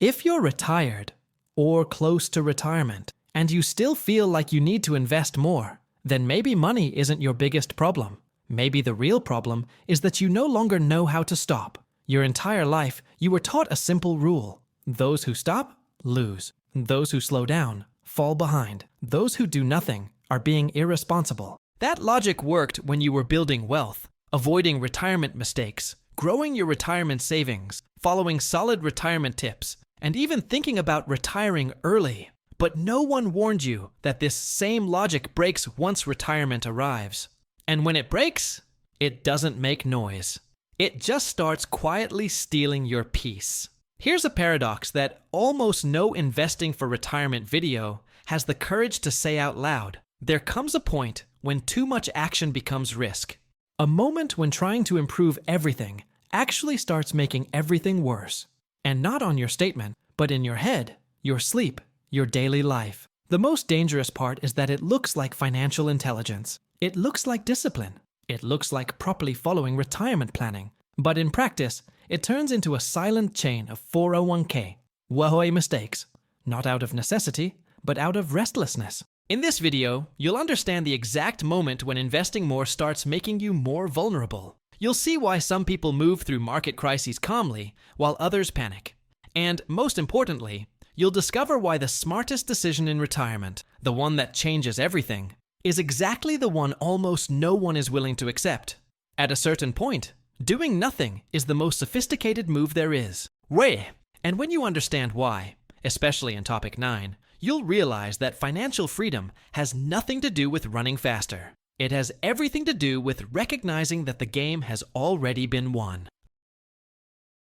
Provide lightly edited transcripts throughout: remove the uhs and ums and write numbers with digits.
If you're retired or close to retirement and you still feel like you need to invest more, then maybe money isn't your biggest problem. Maybe the real problem is that you no longer know how to stop. Your entire life, you were taught a simple rule. Those who stop, lose. Those who slow down, fall behind. Those who do nothing are being irresponsible. That logic worked when you were building wealth, avoiding retirement mistakes, growing your retirement savings, following solid retirement tips, and even thinking about retiring early. But no one warned you that this same logic breaks once retirement arrives. And when it breaks, it doesn't make noise. It just starts quietly stealing your peace. Here's a paradox that almost no investing for retirement video has the courage to say out loud. There comes a point when too much action becomes risk. A moment when trying to improve everything actually starts making everything worse. And not on your statement, but in your head, your sleep, your daily life. The most dangerous part is that it looks like financial intelligence. It looks like discipline. It looks like properly following retirement planning. But in practice, it turns into a silent chain of 401k, Wahoe mistakes, not out of necessity, but out of restlessness. In this video, you'll understand the exact moment when investing more starts making you more vulnerable. You'll see why some people move through market crises calmly, while others panic. And most importantly, you'll discover why the smartest decision in retirement, the one that changes everything, is exactly the one almost no one is willing to accept. At a certain point, doing nothing is the most sophisticated move there is. And when you understand why, especially in Topic 9, you'll realize that financial freedom has nothing to do with running faster. It has everything to do with recognizing that the game has already been won.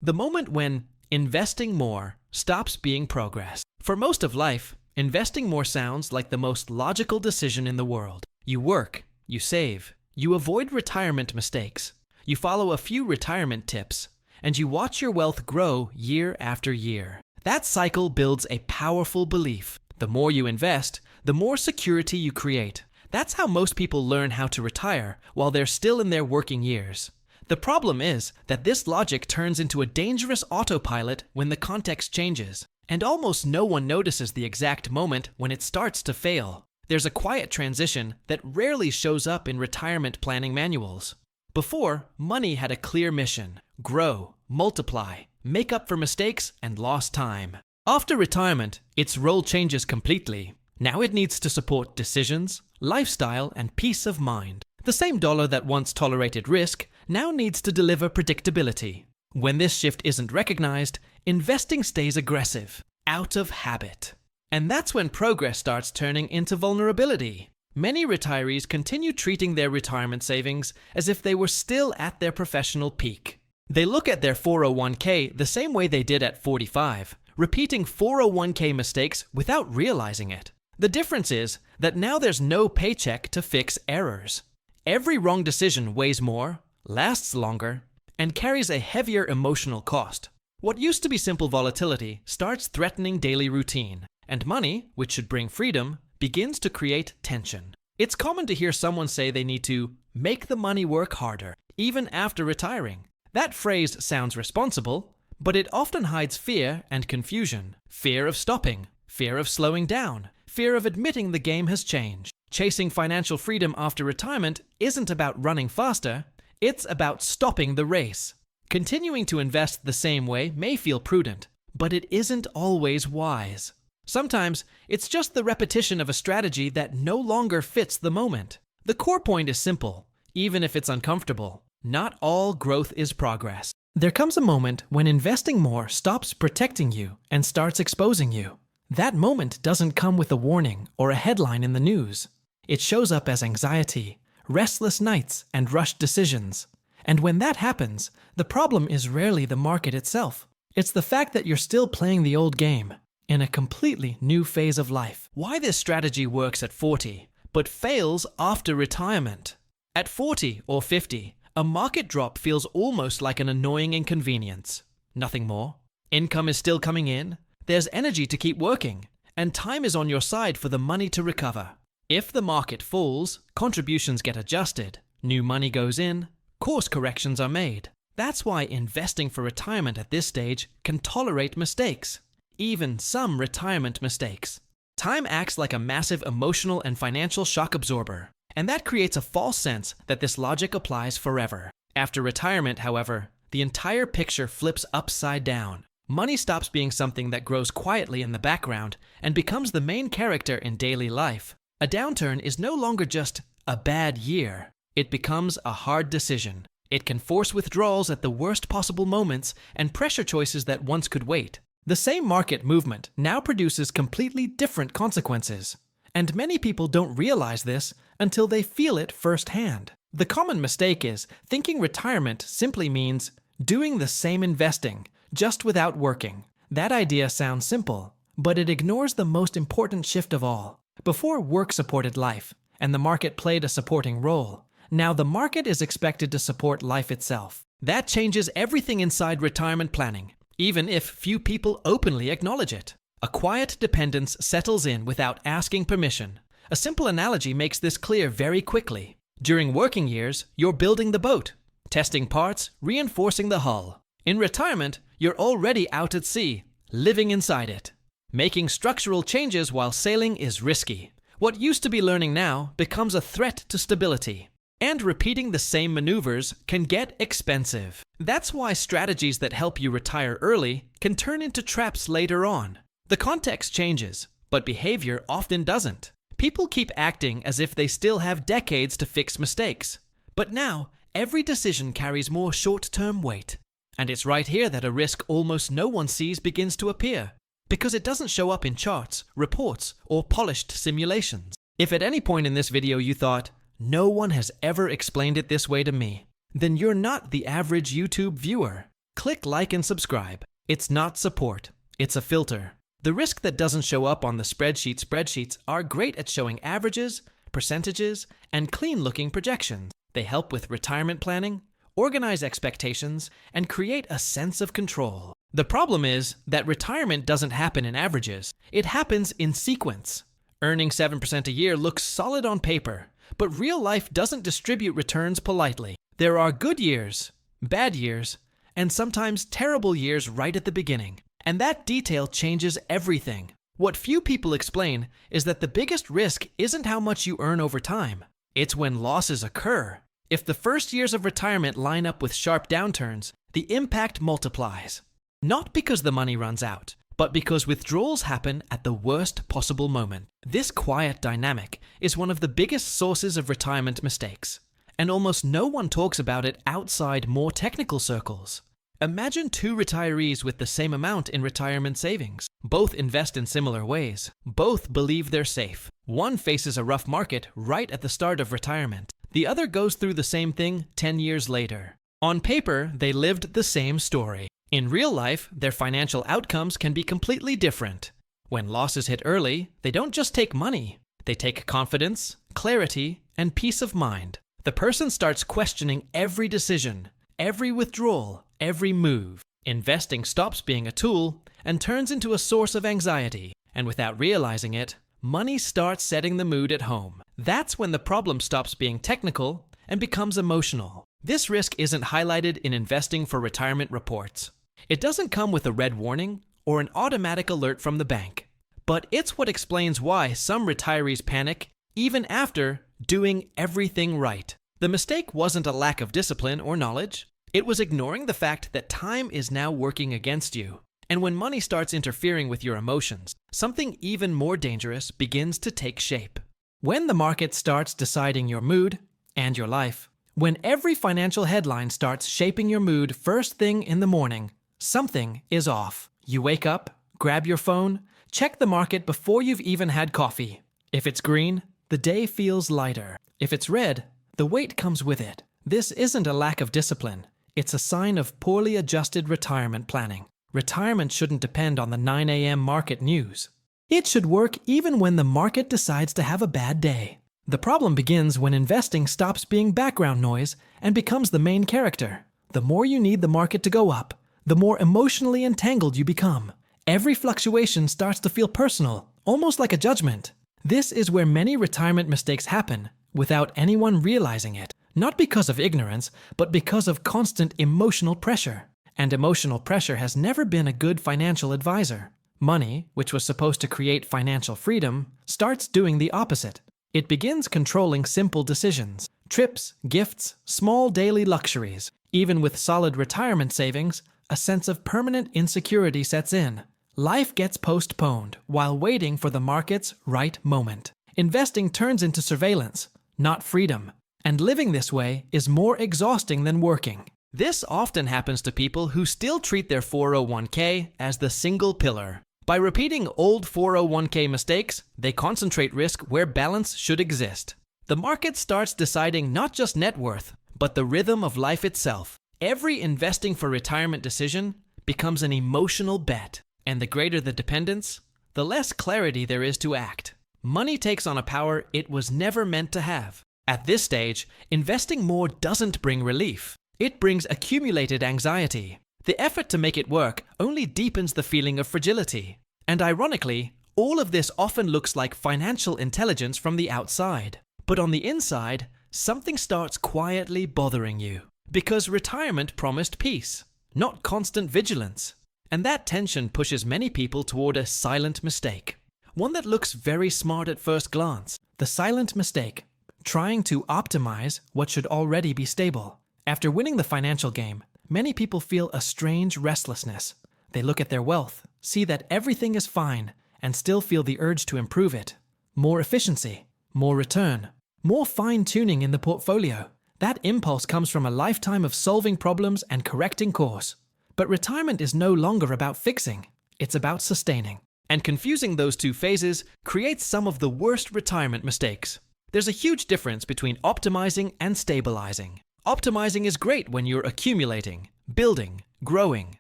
The moment when investing more stops being progress. For most of life, investing more sounds like the most logical decision in the world. You work, you save, you avoid retirement mistakes, you follow a few retirement tips, and you watch your wealth grow year after year. That cycle builds a powerful belief. The more you invest, the more security you create. That's how most people learn how to retire while they're still in their working years. The problem is that this logic turns into a dangerous autopilot when the context changes, and almost no one notices the exact moment when it starts to fail. There's a quiet transition that rarely shows up in retirement planning manuals. Before, money had a clear mission: grow, multiply, make up for mistakes and lost time. After retirement, its role changes completely. Now it needs to support decisions, lifestyle, and peace of mind. The same dollar that once tolerated risk now needs to deliver predictability. When this shift isn't recognized, investing stays aggressive, out of habit. And that's when progress starts turning into vulnerability. Many retirees continue treating their retirement savings as if they were still at their professional peak. They look at their 401k the same way they did at 45, repeating 401k mistakes without realizing it. The difference is that now there's no paycheck to fix errors. Every wrong decision weighs more, lasts longer, and carries a heavier emotional cost. What used to be simple volatility starts threatening daily routine, and money, which should bring freedom, begins to create tension. It's common to hear someone say they need to make the money work harder, even after retiring. That phrase sounds responsible, but it often hides fear and confusion. Fear of stopping, fear of slowing down, fear of admitting the game has changed. Chasing financial freedom after retirement isn't about running faster, it's about stopping the race. Continuing to invest the same way may feel prudent, but it isn't always wise. Sometimes it's just the repetition of a strategy that no longer fits the moment. The core point is simple, even if it's uncomfortable. Not all growth is progress. There comes a moment when investing more stops protecting you and starts exposing you. That moment doesn't come with a warning or a headline in the news. It shows up as anxiety, restless nights, and rushed decisions. And when that happens, the problem is rarely the market itself. It's the fact that you're still playing the old game in a completely new phase of life. Why this strategy works at 40, but fails after retirement. At 40 or 50, a market drop feels almost like an annoying inconvenience. Nothing more. Income is still coming in, there's energy to keep working, and time is on your side for the money to recover. If the market falls, contributions get adjusted, new money goes in, course corrections are made. That's why investing for retirement at this stage can tolerate mistakes. even some retirement mistakes. Time acts like a massive emotional and financial shock absorber, and that creates a false sense that this logic applies forever. After retirement, however, the entire picture flips upside down. Money stops being something that grows quietly in the background and becomes the main character in daily life. A downturn is no longer just a bad year. It becomes a hard decision. It can force withdrawals at the worst possible moments and pressure choices that once could wait. The same market movement now produces completely different consequences, and many people don't realize this until they feel it firsthand. The common mistake is thinking retirement simply means doing the same investing, just without working. That idea sounds simple, but it ignores the most important shift of all. Before work supported life, and the market played a supporting role. Now the market is expected to support life itself. That changes everything inside retirement planning, even if few people openly acknowledge it. A quiet dependence settles in without asking permission. A simple analogy makes this clear very quickly. During working years, you're building the boat, testing parts, reinforcing the hull. In retirement, you're already out at sea, living inside it. Making structural changes while sailing is risky. What used to be learning now becomes a threat to stability. And repeating the same maneuvers can get expensive. That's why strategies that help you retire early can turn into traps later on. The context changes, but behavior often doesn't. People keep acting as if they still have decades to fix mistakes. But now, every decision carries more short-term weight. And it's right here that a risk almost no one sees begins to appear, because it doesn't show up in charts, reports, or polished simulations. If at any point in this video you thought, "No one has ever explained it this way to me," then you're not the average YouTube viewer. Click like and subscribe. It's not support, it's a filter. The risk that doesn't show up on the spreadsheets are great at showing averages, percentages, and clean-looking projections. They help with retirement planning, organize expectations, and create a sense of control. The problem is that retirement doesn't happen in averages. It happens in sequence. Earning 7% a year looks solid on paper, but real life doesn't distribute returns politely. There are good years, bad years, and sometimes terrible years right at the beginning. And that detail changes everything. What few people explain is that the biggest risk isn't how much you earn over time. It's when losses occur. If the first years of retirement line up with sharp downturns, the impact multiplies. Not because the money runs out, but because withdrawals happen at the worst possible moment. This quiet dynamic is one of the biggest sources of retirement mistakes, and almost no one talks about it outside more technical circles. Imagine two retirees with the same amount in retirement savings. Both invest in similar ways. Both believe they're safe. One faces a rough market right at the start of retirement. The other goes through the same thing 10 years later. On paper, they lived the same story. In real life, their financial outcomes can be completely different. When losses hit early, they don't just take money. They take confidence, clarity, and peace of mind. The person starts questioning every decision, every withdrawal, every move. Investing stops being a tool and turns into a source of anxiety. And without realizing it, money starts setting the mood at home. That's when the problem stops being technical and becomes emotional. This risk isn't highlighted in investing for retirement reports. It doesn't come with a red warning or an automatic alert from the bank. But it's what explains why some retirees panic even after doing everything right. The mistake wasn't a lack of discipline or knowledge. It was ignoring the fact that time is now working against you. And when money starts interfering with your emotions, something even more dangerous begins to take shape. When the market starts deciding your mood and your life, when every financial headline starts shaping your mood first thing in the morning, something is off. You wake up, grab your phone, check the market before you've even had coffee. If it's green, the day feels lighter. If it's red, the weight comes with it. This isn't a lack of discipline. It's a sign of poorly adjusted retirement planning. Retirement shouldn't depend on the 9 a.m. market news. It should work even when the market decides to have a bad day. The problem begins when investing stops being background noise and becomes the main character. The more you need the market to go up, the more emotionally entangled you become. Every fluctuation starts to feel personal, almost like a judgment. This is where many retirement mistakes happen, without anyone realizing it. Not because of ignorance, but because of constant emotional pressure. And emotional pressure has never been a good financial advisor. Money, which was supposed to create financial freedom, starts doing the opposite. It begins controlling simple decisions, trips, gifts, small daily luxuries. Even with solid retirement savings, a sense of permanent insecurity sets in. Life gets postponed while waiting for the market's right moment. Investing turns into surveillance, not freedom. And living this way is more exhausting than working. This often happens to people who still treat their 401k as the single pillar. By repeating old 401k mistakes, they concentrate risk where balance should exist. The market starts deciding not just net worth, but the rhythm of life itself. Every investing for retirement decision becomes an emotional bet, and the greater the dependence, the less clarity there is to act. Money takes on a power it was never meant to have. At this stage, investing more doesn't bring relief. It brings accumulated anxiety. The effort to make it work only deepens the feeling of fragility. And ironically, all of this often looks like financial intelligence from the outside. But on the inside, something starts quietly bothering you. Because retirement promised peace, not constant vigilance. And that tension pushes many people toward a silent mistake. One that looks very smart at first glance. The silent mistake. Trying to optimize what should already be stable. After winning the financial game, many people feel a strange restlessness. They look at their wealth, see that everything is fine, and still feel the urge to improve it. More efficiency, more return, more fine-tuning in the portfolio. That impulse comes from a lifetime of solving problems and correcting course. But retirement is no longer about fixing, it's about sustaining. And confusing those two phases creates some of the worst retirement mistakes. There's a huge difference between optimizing and stabilizing. Optimizing is great when you're accumulating, building, growing.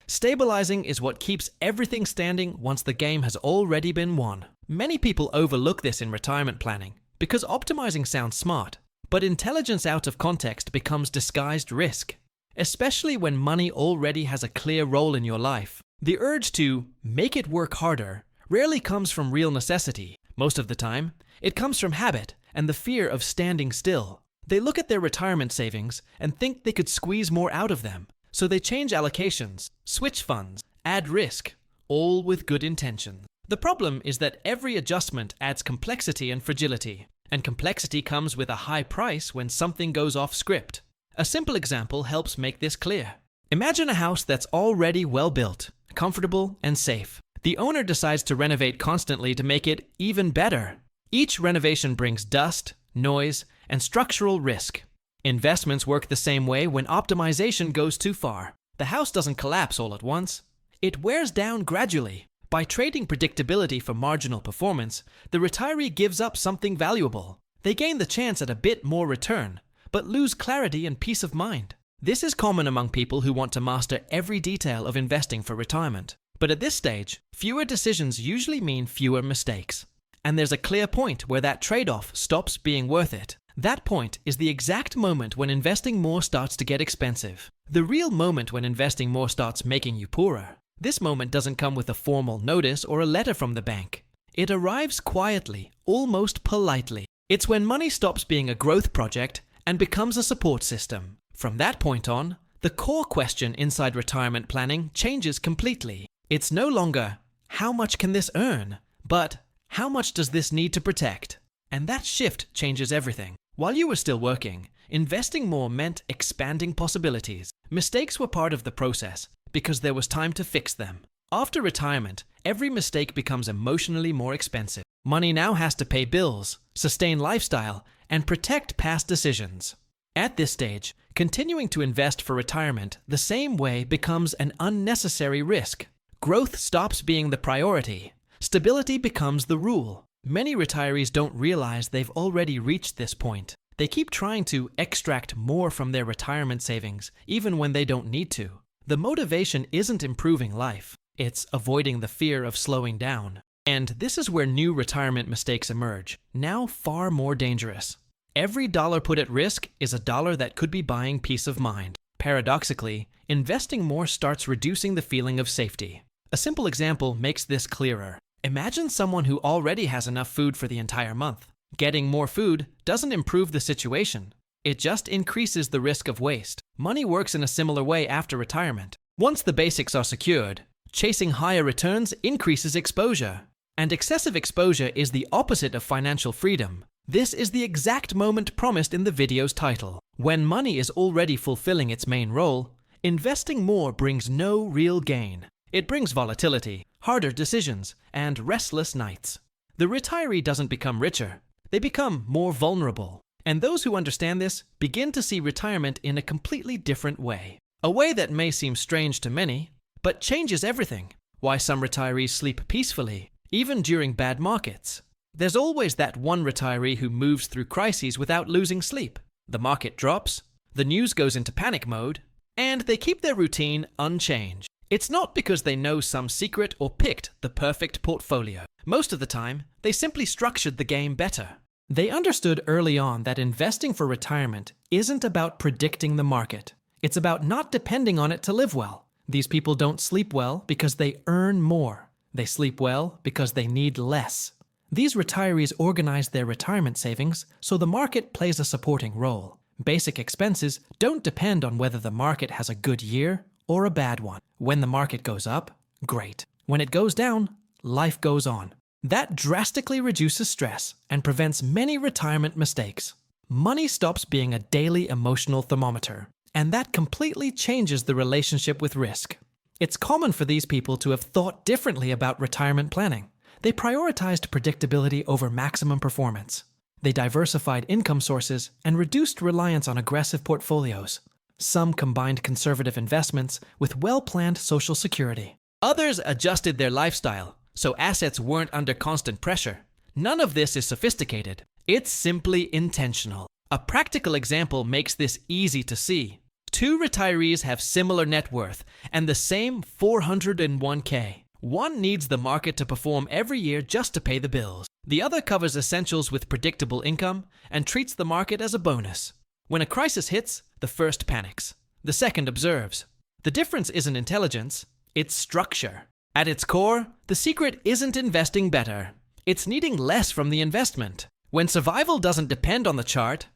Stabilizing is what keeps everything standing once the game has already been won. Many people overlook this in retirement planning because optimizing sounds smart, but intelligence out of context becomes disguised risk, especially when money already has a clear role in your life. The urge to make it work harder rarely comes from real necessity. Most of the time, it comes from habit and the fear of standing still. They look at their retirement savings and think they could squeeze more out of them. So they change allocations, switch funds, add risk, all with good intentions. The problem is that every adjustment adds complexity and fragility, and complexity comes with a high price when something goes off script. A simple example helps make this clear. Imagine a house that's already well built, comfortable, and safe. The owner decides to renovate constantly to make it even better. Each renovation brings dust, noise, and structural risk. Investments work the same way when optimization goes too far. The house doesn't collapse all at once. It wears down gradually. By trading predictability for marginal performance, the retiree gives up something valuable. They gain the chance at a bit more return, but lose clarity and peace of mind. This is common among people who want to master every detail of investing for retirement. But at this stage, fewer decisions usually mean fewer mistakes. And there's a clear point where that trade-off stops being worth it. That point is the exact moment when investing more starts to get expensive. The real moment when investing more starts making you poorer. This moment doesn't come with a formal notice or a letter from the bank. It arrives quietly, almost politely. It's when money stops being a growth project and becomes a support system. From that point on, the core question inside retirement planning changes completely. It's no longer, how much can this earn? But, how much does this need to protect? And that shift changes everything. While you were still working, investing more meant expanding possibilities. Mistakes were part of the process because there was time to fix them. After retirement, every mistake becomes emotionally more expensive. Money now has to pay bills, sustain lifestyle, and protect past decisions. At this stage, continuing to invest for retirement the same way becomes an unnecessary risk. Growth stops being the priority. Stability becomes the rule. Many retirees don't realize they've already reached this point. They keep trying to extract more from their retirement savings, even when they don't need to. The motivation isn't improving life. It's avoiding the fear of slowing down. And this is where new retirement mistakes emerge, now far more dangerous. Every dollar put at risk is a dollar that could be buying peace of mind. Paradoxically, investing more starts reducing the feeling of safety. A simple example makes this clearer. Imagine someone who already has enough food for the entire month. Getting more food doesn't improve the situation. It just increases the risk of waste. Money works in a similar way after retirement. Once the basics are secured, Chasing higher returns increases exposure. And excessive exposure is the opposite of financial freedom. This is the exact moment promised in the video's title. When money is already fulfilling its main role, investing more brings no real gain. It brings volatility, harder decisions, and restless nights. The retiree doesn't become richer. They become more vulnerable. And those who understand this begin to see retirement in a completely different way. A way that may seem strange to many, but changes everything. Why some retirees sleep peacefully, even during bad markets. There's always that one retiree who moves through crises without losing sleep. The market drops, the news goes into panic mode, and they keep their routine unchanged. It's not because they know some secret or picked the perfect portfolio. Most of the time, they simply structured the game better. They understood early on that investing for retirement isn't about predicting the market. It's about not depending on it to live well. These people don't sleep well because they earn more. They sleep well because they need less. These retirees organize their retirement savings so the market plays a supporting role. Basic expenses don't depend on whether the market has a good year or a bad one. When the market goes up, great. When it goes down, life goes on. That drastically reduces stress and prevents many retirement mistakes. Money stops being a daily emotional thermometer, and that completely changes the relationship with risk. It's common for these people to have thought differently about retirement planning. They prioritized predictability over maximum performance. They diversified income sources and reduced reliance on aggressive portfolios. Some combined conservative investments with well-planned Social Security. Others adjusted their lifestyle, so assets weren't under constant pressure. None of this is sophisticated. It's simply intentional. A practical example makes this easy to see. Two retirees have similar net worth and the same 401k. One needs the market to perform every year just to pay the bills. The other covers essentials with predictable income and treats the market as a bonus. When a crisis hits, the first panics. The second observes. The difference isn't intelligence, it's structure. At its core, the secret isn't investing better. It's needing less from the investment. When survival doesn't depend on the chart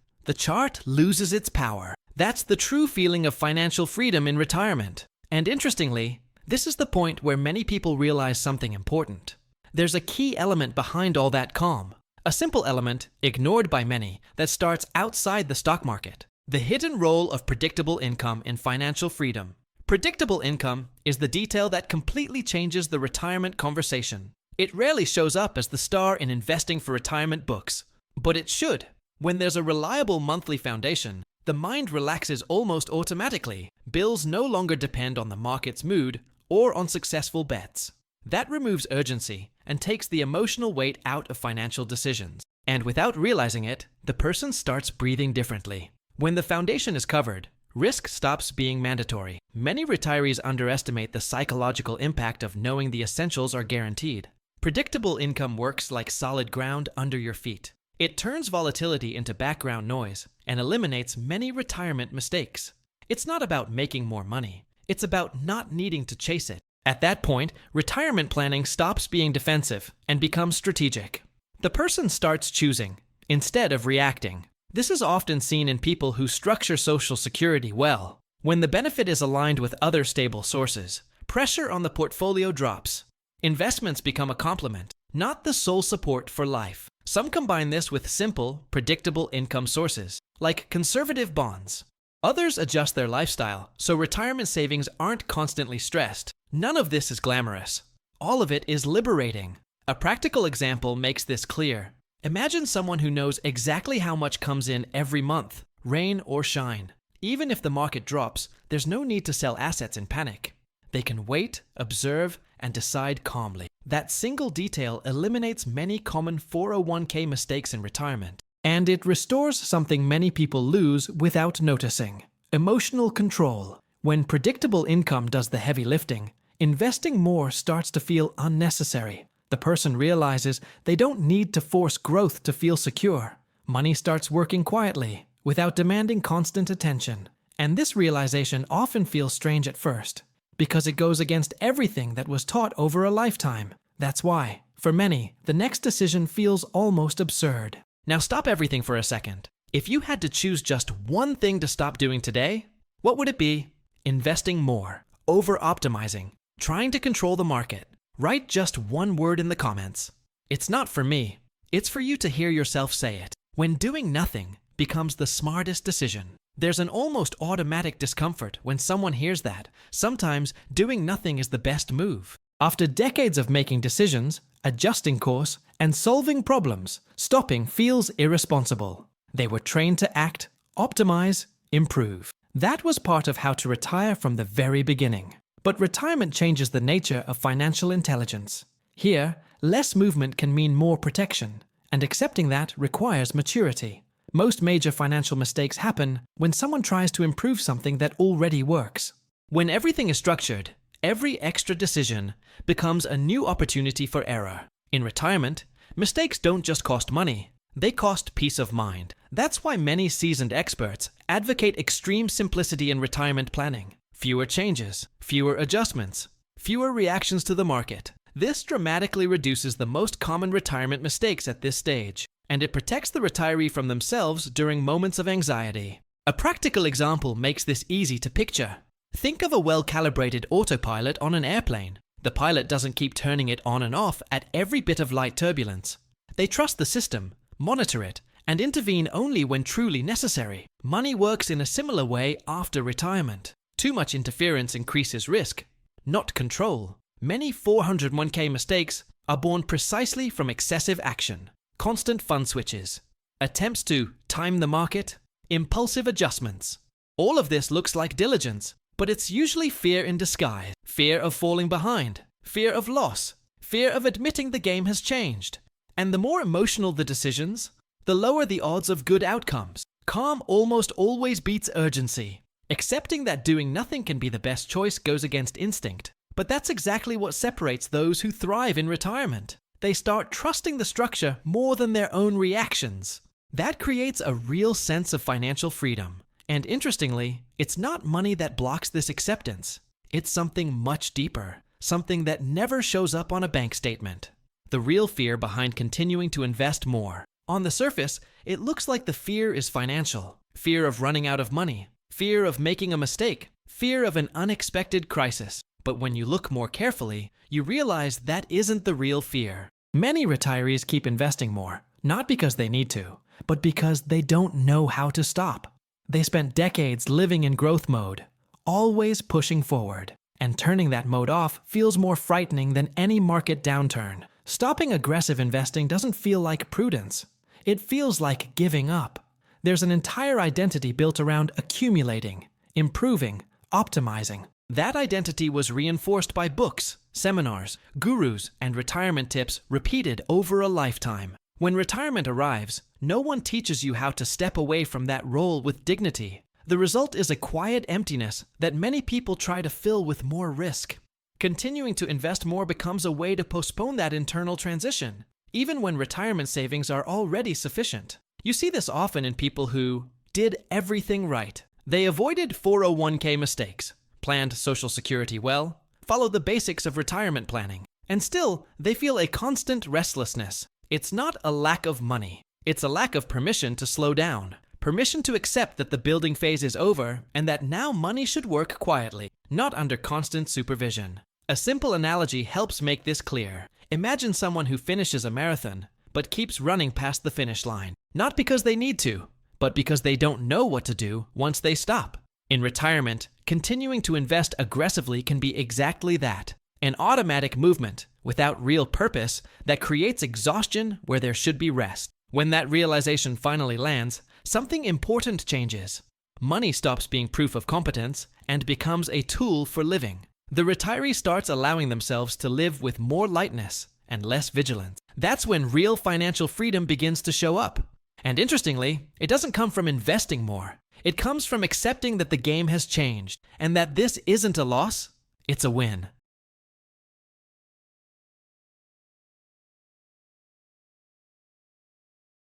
loses its power. That's the true feeling of financial freedom in retirement. And interestingly, this is the point where many people realize something important. There's a key element behind all that calm. A simple element, ignored by many, that starts outside the stock market. The hidden role of predictable income in financial freedom. Predictable income is the detail that completely changes the retirement conversation. It rarely shows up as the star in investing for retirement books. But it should. When there's a reliable monthly foundation, the mind relaxes almost automatically. Bills no longer depend on the market's mood or on successful bets. That removes urgency and takes the emotional weight out of financial decisions. And without realizing it, the person starts breathing differently. When the foundation is covered, risk stops being mandatory. Many retirees underestimate the psychological impact of knowing the essentials are guaranteed. Predictable income works like solid ground under your feet. It turns volatility into background noise and eliminates many retirement mistakes. It's not about making more money. It's about not needing to chase it. At that point, retirement planning stops being defensive and becomes strategic. The person starts choosing instead of reacting. This is often seen in people who structure Social Security well. When the benefit is aligned with other stable sources, pressure on the portfolio drops. Investments become a complement, not the sole support for life. Some combine this with simple, predictable income sources, like conservative bonds. Others adjust their lifestyle, so retirement savings aren't constantly stressed. None of this is glamorous. All of it is liberating. A practical example makes this clear. Imagine someone who knows exactly how much comes in every month, rain or shine. Even if the market drops, there's no need to sell assets in panic. They can wait, observe, and decide calmly. That single detail eliminates many common 401k mistakes in retirement. And it restores something many people lose without noticing: emotional control. When predictable income does the heavy lifting, investing more starts to feel unnecessary. The person realizes they don't need to force growth to feel secure. Money starts working quietly, without demanding constant attention. And this realization often feels strange at first, because it goes against everything that was taught over a lifetime. That's why, for many, the next decision feels almost absurd. Now stop everything for a second. If you had to choose just one thing to stop doing today, what would it be? Investing more, over-optimizing, Trying to control the market. Write just one word in the comments. It's not for me. It's for you to hear yourself say it. When doing nothing becomes the smartest decision. There's an almost automatic discomfort when someone hears that. Sometimes doing nothing is the best move. After decades of making decisions, adjusting course, and solving problems, stopping feels irresponsible. They were trained to act, optimize, improve. That was part of how to retire from the very beginning. But retirement changes the nature of financial intelligence. Here, less movement can mean more protection, and accepting that requires maturity. Most major financial mistakes happen when someone tries to improve something that already works. When everything is structured, every extra decision becomes a new opportunity for error. In retirement, mistakes don't just cost money, they cost peace of mind. That's why many seasoned experts advocate extreme simplicity in retirement planning. Fewer changes, fewer adjustments, fewer reactions to the market. This dramatically reduces the most common retirement mistakes at this stage, and it protects the retiree from themselves during moments of anxiety. A practical example makes this easy to picture. Think of a well-calibrated autopilot on an airplane. The pilot doesn't keep turning it on and off at every bit of light turbulence. They trust the system, monitor it, and intervene only when truly necessary. Money works in a similar way after retirement. Too much interference increases risk, not control. Many 401k mistakes are born precisely from excessive action, constant fund switches, attempts to time the market, impulsive adjustments. All of this looks like diligence, but it's usually fear in disguise. Fear of falling behind, fear of loss, fear of admitting the game has changed. And the more emotional the decisions, the lower the odds of good outcomes. Calm almost always beats urgency. Accepting that doing nothing can be the best choice goes against instinct. But that's exactly what separates those who thrive in retirement. They start trusting the structure more than their own reactions. That creates a real sense of financial freedom. And interestingly, it's not money that blocks this acceptance. It's something much deeper, something that never shows up on a bank statement. The real fear behind continuing to invest more. On the surface, it looks like the fear is financial. Fear of running out of money. Fear of making a mistake. Fear of an unexpected crisis. But when you look more carefully, you realize that isn't the real fear. Many retirees keep investing more, not because they need to, but because they don't know how to stop. They spent decades living in growth mode, always pushing forward, and turning that mode off feels more frightening than any market downturn. Stopping aggressive investing doesn't feel like prudence. It feels like giving up. There's an entire identity built around accumulating, improving, optimizing. That identity was reinforced by books, seminars, gurus, and retirement tips repeated over a lifetime. When retirement arrives, no one teaches you how to step away from that role with dignity. The result is a quiet emptiness that many people try to fill with more risk. Continuing to invest more becomes a way to postpone that internal transition, even when retirement savings are already sufficient. You see this often in people who did everything right. They avoided 401k mistakes, planned Social Security well, followed the basics of retirement planning, and still they feel a constant restlessness. It's not a lack of money. It's a lack of permission to slow down, permission to accept that the building phase is over and that now money should work quietly, not under constant supervision. A simple analogy helps make this clear. Imagine someone who finishes a marathon, but keeps running past the finish line, not because they need to, but because they don't know what to do once they stop. In retirement, continuing to invest aggressively can be exactly that, an automatic movement without real purpose that creates exhaustion where there should be rest. When that realization finally lands, something important changes. Money stops being proof of competence and becomes a tool for living. The retiree starts allowing themselves to live with more lightness and less vigilance. That's when real financial freedom begins to show up. And interestingly, it doesn't come from investing more. It comes from accepting that the game has changed and that this isn't a loss, it's a win.